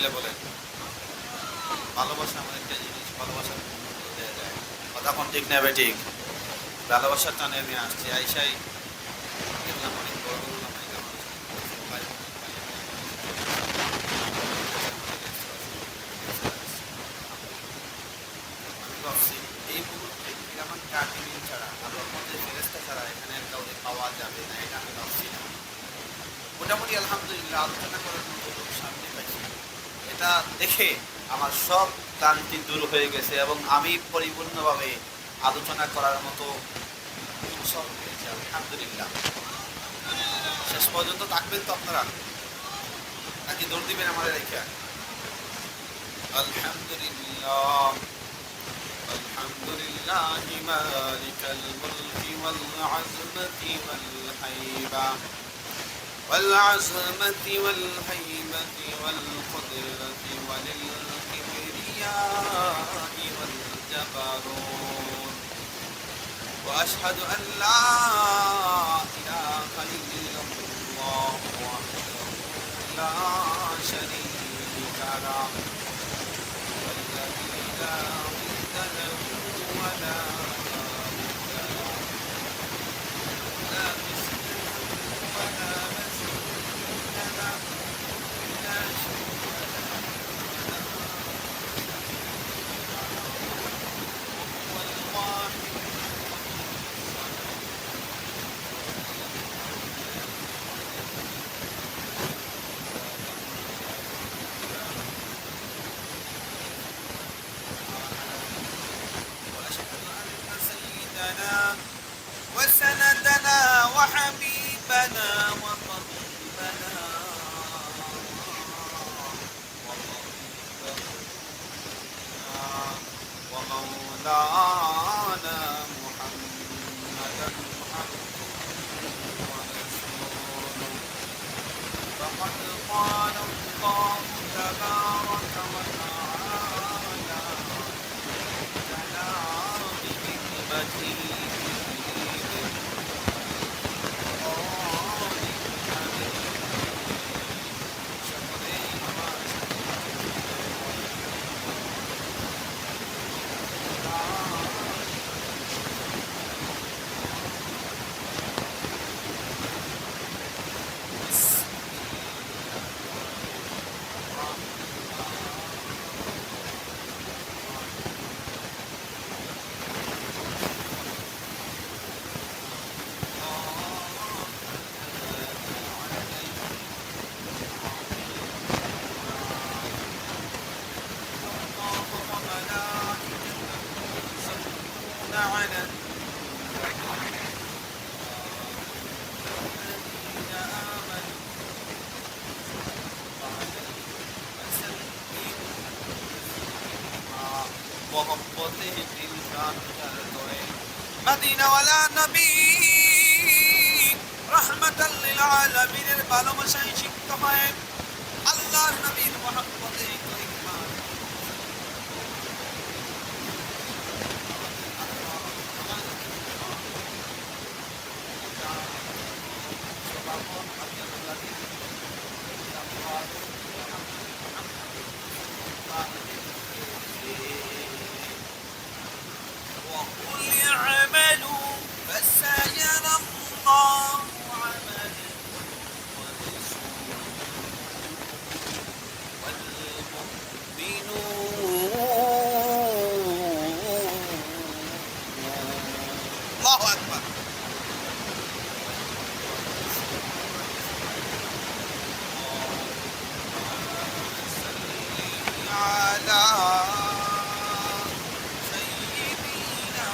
মিলে বলেন? ভালোবাসা এমন একটা জিনিস, ভালোবাসার দেয়া যায়। কথা কোন ঠিক না ঠিক? ভালোবাসার টানে আমি আসছি, আইসাই দেখলাম অনেক বড় বড় লামাইকা মানুষ আসছে, ভাই বোন, ভাইয়া ভাইয়া মানুষ চলে আসছে। দেশের মধ্যে রেস্তোরাঁ শুরু করে দিয়েছে আর আসছে। আলহামদুলিল্লাহ। আমি ভাবছি এই মুহূর্তে আমার কাটিমিন ছাড়া, আল্লাহর মধ্যে ফেরেস্তা ছাড়া এখানে আর কাউকে পাওয়া যাবে না, এটা আমি ভাবছি না। মোটামুটি আলহামদুলিল্লাহ আলোচনা করার মতো লোক সামনে পাইছি। এটা দেখে আমার সব ক্লান্তি দূর হয়ে গেছে এবং আমি পরিপূর্ণভাবে আলোচনা করার মতো উৎসাহ পেয়েছি আলহামদুলিল্লাহ। শেষ পর্যন্ত থাকবেন তো আপনারা, নাকি দৌড় দিবেন আমার রেখা? আলহামদুলিল্লাহ। আলহামদুলিল্লাহ মালিকাল মুলকি ওয়াল আযমতি ওয়াল হাইবা والعظمة والهيبة والقدرة وللكبرياء والجبروت وأشهد أن لا إله إلا الله وحده لا شريك له والذي لا ضد له ولا لا مثل ولا وسندنا وحبيبنا وطبيبنا ومولانا محمدا عبده ورسوله فقد قال الله تبارك وتعالى كلام حكمته محبته بالجان করে মদিনা ওয়ালা নবী রাহমাতাল লিল আলামিনের ভালোবাসায় সিক্ত হয় আল্লাহর নবীর মহব্বতে করিমান وقل اعملوا فسيرى الله عملكم ورسوله والمؤمنون الله أكبر على سيدنا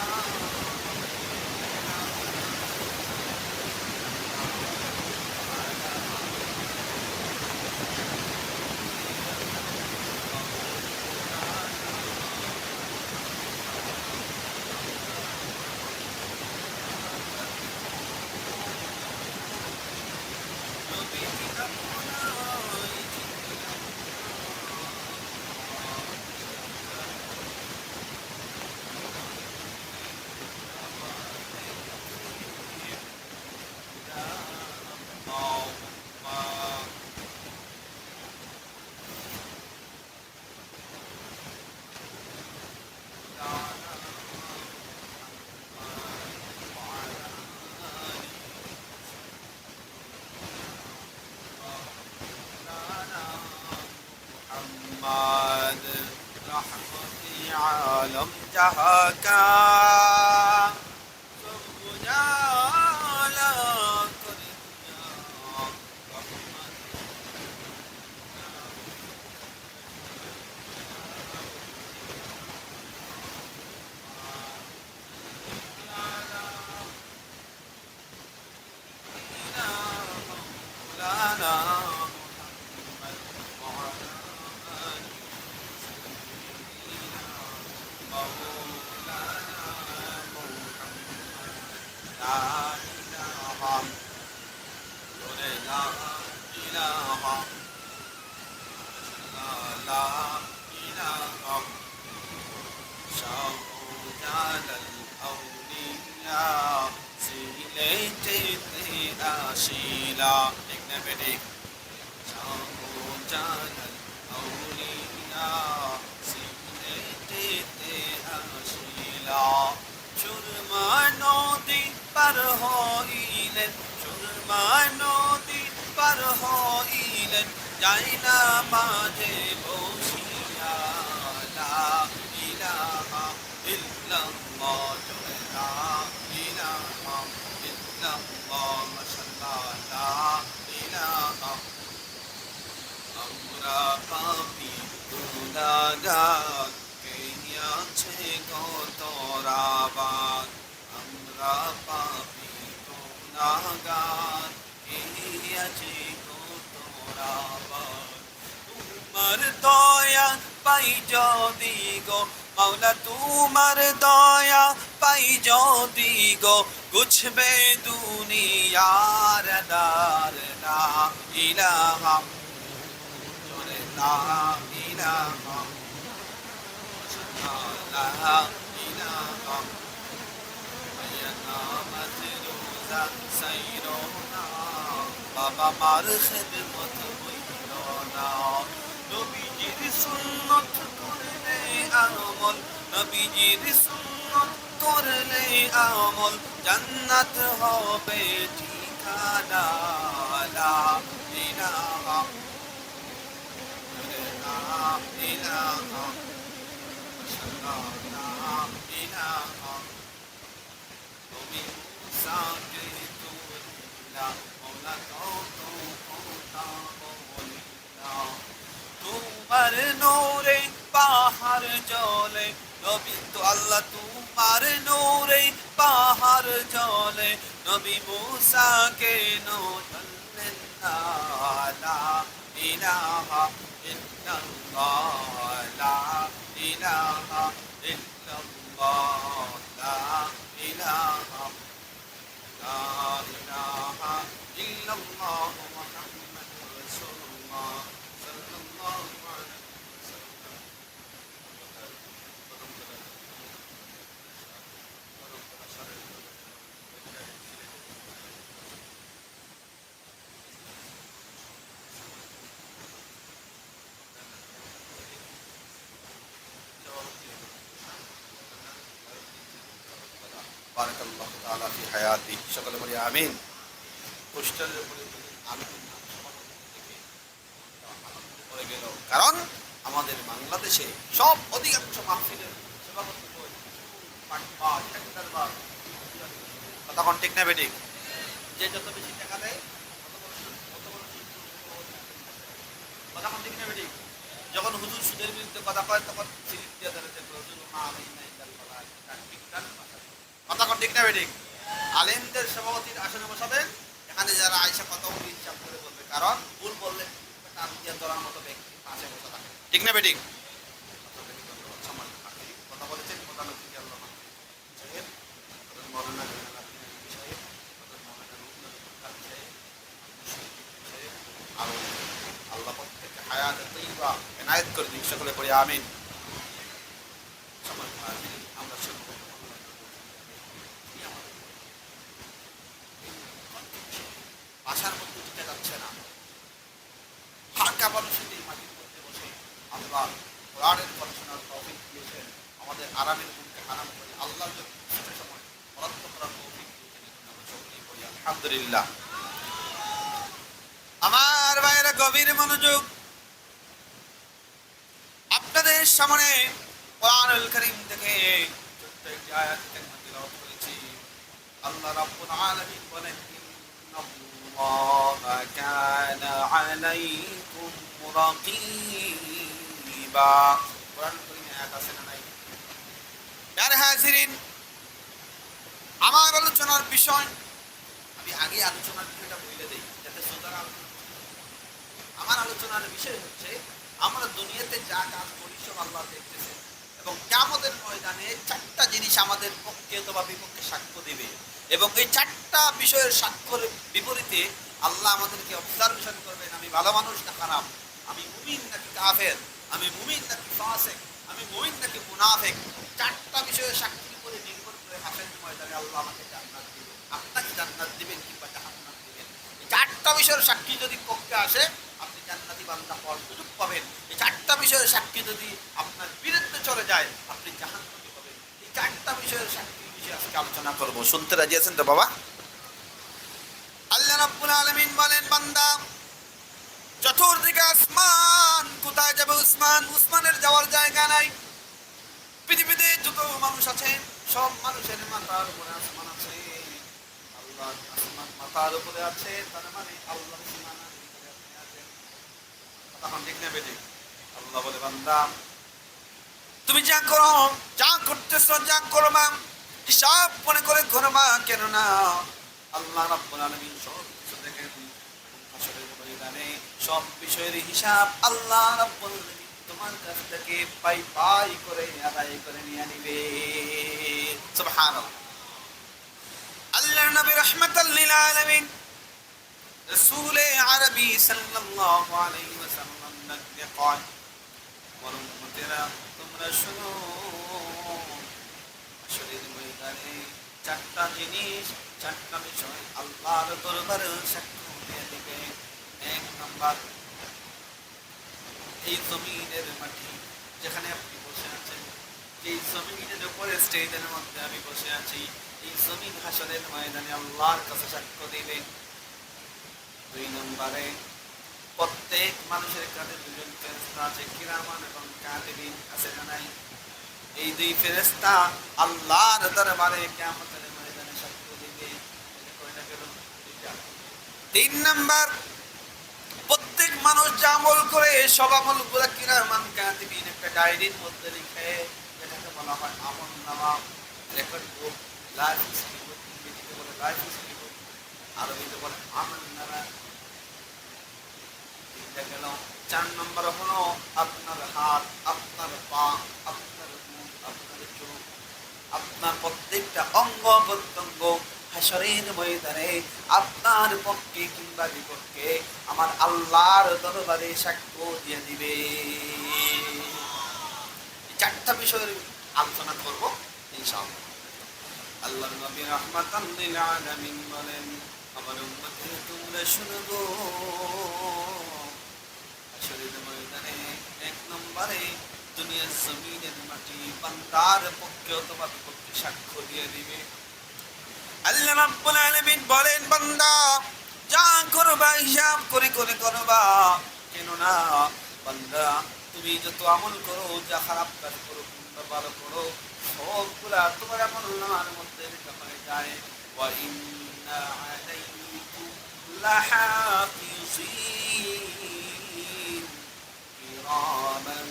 तुम जहाँ का सब उजाला कर दिया मौलाना Sheila, Dignabedik, Shahujanal Auliya, Sinete Ashila, Shurmano di Parhoilen, Shurmano di Parhoilen, Jaina Maje Boshiya, La ilaha illallah, La ilaha illallah, Mashallah, La ilaha. Amra papi gunagar ke আছে কত রাবাত আমরা পাপী গুনাহগার কে আছে কত রাবাত তোমার দয়া পাই যদি গো মাওলা তোমার দয়া পাই যদি গো গুছবে দুনিয়ার দার লা ইলাহা লা ইলাহা লা ইলাহা নামত রোজা সাইরোনা বাবা মার খিদমত হইল না নবীজির সুন্নত করলে আমল নবীজির সুন্নত করলে আমল জান্নাত হবে ঠিকানা লা ইলাহা লা ইলাহা লা ইলাহা তুমি মুসাকে তুলিলা মওলা কত কথা বলিলা তোমার নূরে পাহাড় জ্বলে নবী তো আল্লাহ তোমার নূরে পাহাড় জ্বলে নবী মুসাকে নজলেন না লা ইলাহা ইল্লাল্লাহ লা ইলাহা ইল্লাল্লাহ লা ইলাহা লা ইলাহা ইল্লাল্লাহ মুহাম্মাদুর রাসূলুল্লাহ সাল্লাল্লাহু আলাইহি বারাকাল্লাহু তাআলা ফি হায়াতি সকলে বলি আমিন পোস্টারের উপরে আমিন পড়ে গেল কারণ আমাদের বাংলাদেশে সব অধিকাংশ মাহফিলের সভাপতি কথা কোন ঠিক না বেঠিক যে যত বেশি টাকা দেয় কথা কোন ঠিক না বেঠিক যখন হুজুর সুদের বিরুদ্ধে কথা কয় তখন সিরিজ দিয়ে ধরে যে হুজুর আমি নাই কথা কোন ঠিক না বেঠিক আলেমদের সভাপতির আসনে বসাবেন এখানে যারা আয়সা কথা বলে হিসাব করে বলবে কারণ ভুল বললে টান দিয়ে ধরার মতো ব্যক্তি পাশে বসে থাকে ঠিক না বেঠিক কথা বলেছেন প্রধানমন্ত্রী আল্লাহ সাহেব মৌলানা সাহেব আরো আল্লাহ প্রত্যেককে হায়াত তৈবা এনায়েত করে দিন সকলে পড়ি আমিন আমরা ভাষার মধ্যে টিকে যাচ্ছে না হালকা মানুষের এই মাটির মধ্যে বসে আল্লাহ কোরআনের পড়াশোনার তৌফিক দিয়েছেন আমাদের আরামের মুখকে হারাম করে আল্লাহর জন্য সময় বরাদ্দ করার তৌফিক দিয়েছেন আমরা সকলেই করি আলহামদুলিল্লাহ আমার ভাইয়েরা গভীর মনোযোগ আপনাদের সামনে কোরআনুল কারীম থেকে ছোট্ট একটি আয়াত কারিমা তিলাওয়াত করেছি। আল্লাহ রাব্বুল আলামিন বলেন, ইন্নাল্লাহা কানা আলাইকুম রাকীবা। কোরআনুল কারীমে আয়াত আছে না নাই? প্যারে হাজিরিন, আমার আলোচনার বিষয়, আমি আগে আলোচনার বিষয়টা বলে দেই যাতে শ্রোতারা আমার আলোচনার বিষয় হচ্ছে আমরা দুনিয়াতে যা কাজ করি সব আল্লাহ দেখতেছে এবং কিয়ামতের ময়দানে চারটা জিনিস আমাদের পক্ষে অথবা বিপক্ষে সাক্ষ্য দেবে এবং এই চারটা বিষয়ের সাক্ষ্যের বিপরীতে আল্লাহ আমাদেরকে অবজারভেশন করবেন, আমি ভালো মানুষ না খারাপ, আমি মুমিন নাকি কাফের, আমি মুমিন নাকি ফাসিক, আমি মুমিন নাকি মুনাফিক। চারটা বিষয়ের সাক্ষীর উপরে নির্ভর করে হাসরের ময়দানে আল্লাহ আমাকে জান্নাত দিবেন, আপনাকে জান্নাত দিবেন কিংবা জাহান্নাম দিবেন। এই চারটা বিষয়ের সাক্ষী যদি পক্ষে আসে আপনি জান্নাতি বান্দা হওয়ার সুযোগ পাবেন। এই চারটা বিষয়ের সাক্ষী যদি আপনার বিরুদ্ধে চলে যায় আপনি জাহান্নামী হবেন। এই চারটা বিষয়ের সাক্ষীর বিষয়ে আজকে আলোচনা করব। শুনতে রাজি আছেন তো বাবা? আল্লাহ রাব্বুল আলামিন বলেন, বান্দা চতুর্দিকে আসমান, কোথায় যাবে উসমান? উসমানের যাওয়ার জায়গা নাই। পৃথিবীতে যত মানুষ আছে সব মানুষের মাথার উপরে আসমান আছে। আল্লাহ আসমান মাথার উপরে আছে, তার মানে আল্লাহর সীমানার ভিতরে আপনি আছেন। তখন ঠিক না বেঠিক? আল্লাহ বলে, বান্দা তুমি যা করো, যা করতেছো, যা করবা হিসাব মনে করে করবা, কেননা আল্লাহ রাব্বুল আলামিন সব কিছু দেখেন। হাসরের ময়দানে সব বিষয়ের হিসাব আল্লাহ রাব্বুল আলামিন তোমার কাছ থেকে পাই পাই করে আদায় করে নিয়ে নিবে। সুবহানাল্লাহ। আল্লাহর নবী রাহমাতাল লিল আলামিন রাসূলে আরবী সাল্লাল্লাহু আলাইহি ওয়াসাল্লাম নবী কয়, ওয়ার উম্মতেরা তোমরা শুনো, হাসরের ময়দানে চারটা জিনিস, চারটা বিষয় আল্লাহর দরবারে সাক্ষ্য দিয়ে দিবে। এক নাম্বার, এই জমিনের মাটি যেখানে আপনি বসে আছেন, এই জমিনের উপরে স্টেজের মধ্যে আমি বসে আছি, এই জমিন হাসরের ময়দানে আল্লাহর কাছে সাক্ষ্য দিবে। দুই নম্বরে, প্রত্যেক মানুষের কাছে দুজন ফেরেশতা আছে, কিরামান এবং কাতিবিন, আছে না নাই? এই দুই ফেরেশতা আল্লাহর দরবারে কিয়ামতের ময়দানে সাক্ষ্য দিবে। এটা কয়টা গেল? দুইটা। তিন নাম্বার, প্রত্যেক মানুষ যা আমল করে সব আমলগুলো কিরামান কাতিবিন একটা ডায়েরির মধ্যে লিখে, এটাকে বলা হয় আমলনামা, রেকর্ড বুক, লাইফ হিস্ট্রি বুক। ইংরেজিতে বলে লাইফ হিস্ট্রি বুক, আরবিতে বলে আমলনামা। তিনটা গেল। চার নম্বর হলো আপনার হাত, আপনার পা, আপনার মুখ, আপনার চোখ, আপনার প্রত্যেকটা অঙ্গ প্রত্যঙ্গ হাসরের ময়দানে আপনার পক্ষে কিংবা বিপক্ষে আমার আল্লাহর দরবারে সাক্ষ্য দিয়ে দিবে। চারটা বিষয়ের আলোচনা করব ইনশাআল্লাহ। আল্লাহর নবী রাহমাতাল লিল আলামিন বলেন, আমার উম্মতকে তোমরা শুনবো, হাসরের ময়দানে এক নম্বরে দুনিয়ার জমিনের মাটি বান্দার পক্ষে অথবা বিপক্ষে সাক্ষ্য দিয়ে দিবে। আল্লাহ রাব্বুল আলামিন বলেন, বান্দা যা করবা হিসাব করে করে করবা, কেননা বান্দা তুমি যত আমল করো, যা খারাপ কাজ করো কিংবা ভালো করো, সবগুলা তোমার আমলনামার মধ্যে লেখা হয়ে যায়। ওয়া ইন্না আলাইকুম লাহাফিজিন কিরামান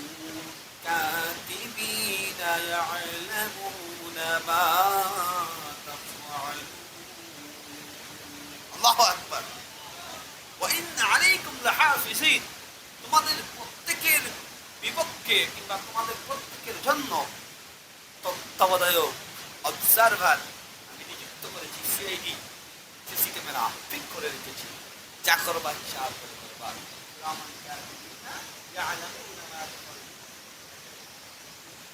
কাতিবিনা ইয়ালামুনা মা তাফআলুন। আল্লাহু আকবার। ওয়া ইন্না আলাইকুম লাহাফিজিন, তোমাদের প্রত্যেকের বিপক্ষে কিংবা তোমাদের প্রত্যেকের জন্য তত্ত্বাবধায়ক, অবজারভার আমি নিযুক্ত করেছি। সিআইডি, সিসি ক্যামেরা ফিট করে রেখেছি। যা করবা হিসাব করে করবা।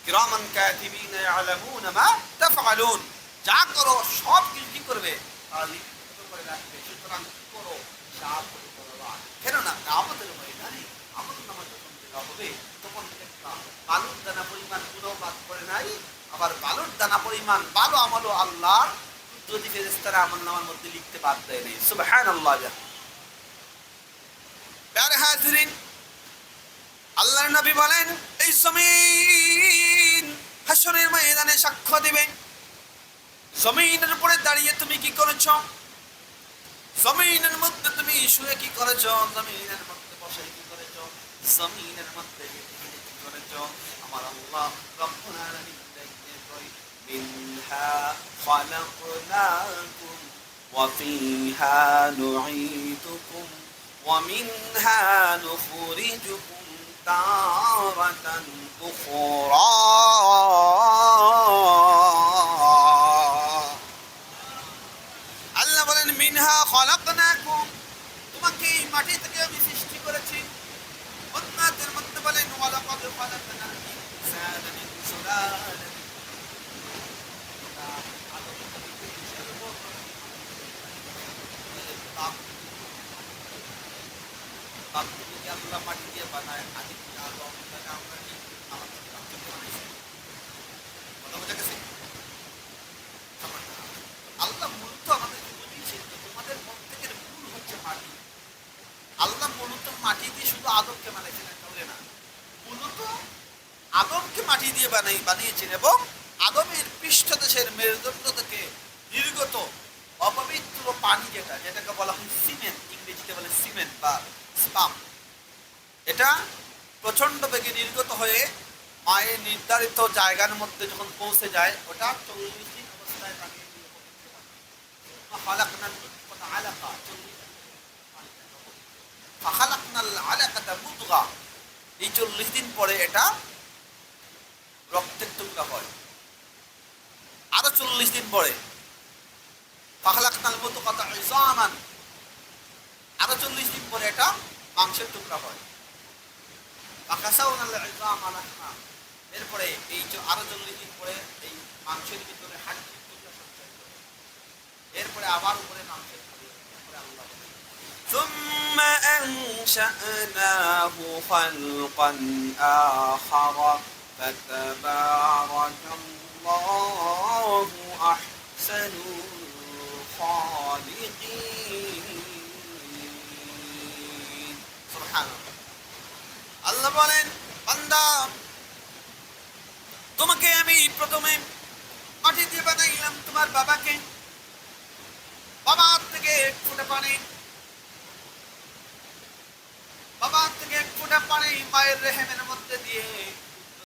কিরামান কাতিবিনা ইয়ালামুনা মা তাফআলুন, যা করো সব কিছু কি করবে? তারা লিপিবদ্ধ করে রাখবে। সুতরাং করো, হিসাব করে করবা। কেননা কিয়ামতের ময়দানে আমলনামা যখন দেওয়া হবে তখন একটা বালুর দানা পরিমাণ গুনাহ বাদ করে নাই, আবার বালুর দানা পরিমাণ ভালো আমলও আল্লাহ যদি ফেরেশতারা আমলনামার মধ্যে লিখতে বাদ দেয় নাই। সুবহানাল্লাহ। প্যারে হাজিরিন, আল্লাহর নবী বলেন, এই জমিন হাসরের ময়দানে সাক্ষ্য দিবে। জমিনের উপরে দাঁড়িয়ে তুমি কি করেছো, জমিনের মধ্যে তুমি শুয়ে কি করেছো, জমিনের মধ্যে বসে কি করেছো, জমিনের মধ্যে কি করেছো। আমার আল্লাহ রব্বুল আলামিন দেখতে কই মিনহা খালাকনাকুম ওয়া ফিহা নুঈদুকুম ওয়া মিনহা নুখরিজুকুম তারাতান উখরা। আল্লাহ বলেন মিনহা খলাকনাকুম, তোমাকে মাটি থেকে আমি সৃষ্টি করেছি। অন্যদের মধ্যে বলেন ওয়ালাকাদ খলাকনাল ইনসানা মিন সুলালাতিন আল্লাহ মাটি দিয়ে বানায় আদি আদম তাকে আমরা কি আমাদের থেকে বানাইছি। কথা বোঝা গেছে? আল্লাহ মূলত আমাদেরকে বুঝিয়েছেন যে তোমাদের প্রত্যেকের মূল হচ্ছে মাটি। আল্লাহ মূলত মাটি দিয়ে শুধু আদমকে বানাইছেন তাহলে না, মূলত আদমকে মাটি দিয়ে বানিয়েছেন এবং আদমের পৃষ্ঠদেশের মেরুদণ্ড থেকে নির্গত অপবিত্র পানি যেটাকে বলা হয় সিমেন্ট, ইংরেজিতে বলে সিমেন্ট বা স্পাম, এটা প্রচন্ড বেগে নির্গত হয়ে মায়ের নির্ধারিত জায়গার মধ্যে যখন পৌঁছে যায় ওটা 40 দিন অবস্থায় থাকে। এই 40 দিন পরে এটা রক্তের টুকরা হয়। আরো 40 দিন পরে আরো 40 দিন পরে এটা মাংসের টুকরা হয়। এরপরে এই আরো 40 দিন পরে এই মাংসের ভিতরে হাড্ডির টুকরা সঞ্চয় করে, এরপরে আবার উপরে মাংসের টুকরা, এরপরে আল্লাহ ثم أنشأناه خلقا آخر فتبارك الله أحسن الخالقين। سبحان الله। আল্লাহ বলেন বান্দা তোমাকে আমি প্রথমে মাটি দিয়ে বানাইলাম, তোমার বাবাকে, বাবার থেকে এক ফোঁটা পানি মায়ের রেহেমের মধ্যে দিয়ে